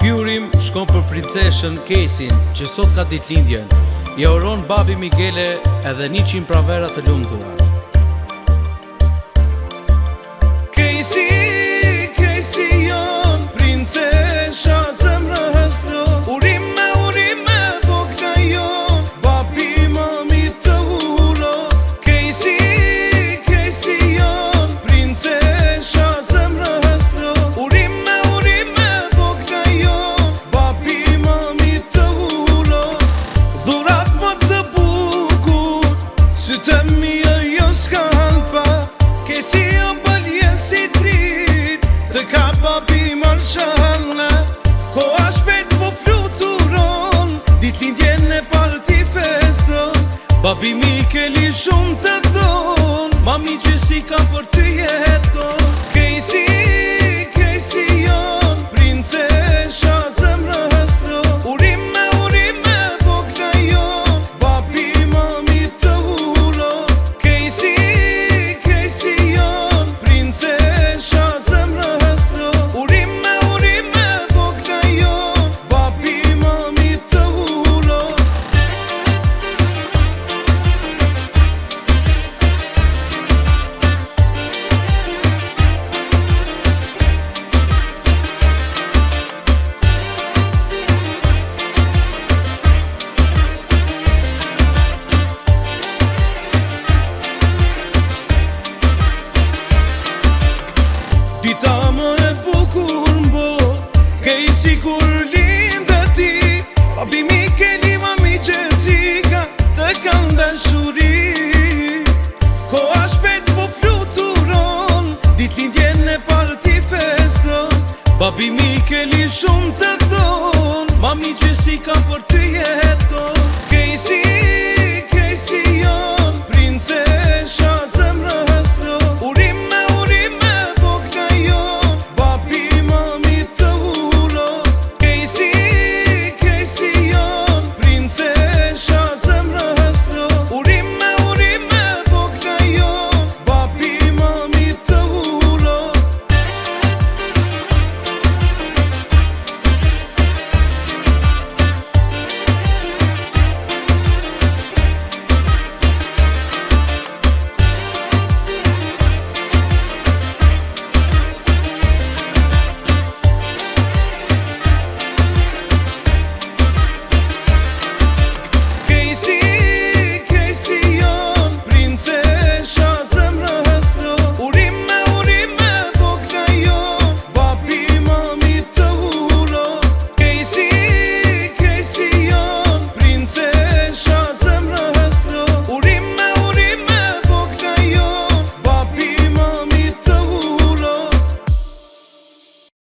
Ky urim shkon për princeshën Kesin, që sot ka ditëlindjen. Ja uron babi Migele edhe 100 pravera të lumtura. Kesi, Kesi jon, princesha zemrës të. Urime, vogla jon, babi mami të uro. Kesi, Kesi jon, princesha zemrës të. Urime, vogla jon, babi mami të uro. Dhurat më të bukur, sytë mia jo s'kan pa. Kesi jon balje si trit, të ka babi marshalla. Koha shpejt po fluturon, ditëlindjen e parti feston. Babi Mikeli shumë të don, mami Jessica për ty jeton. Kesi, Kesi jon, princesha zemrës të. Urime, vogla jon, babi mami të uro. Kesi, Kesi jon, princesha zemrës të. Urime, vogla jon, babi mami të uro. Dita më e bukur m'bo, Kesi kur linde ti. Babi Mikeli, mami Jessica, të kanë dashuri. Koha shpejt po fluturon, ditëlindjen e parti feston. Babi Mikeli shumë të don, mami Jessica për ty jeton.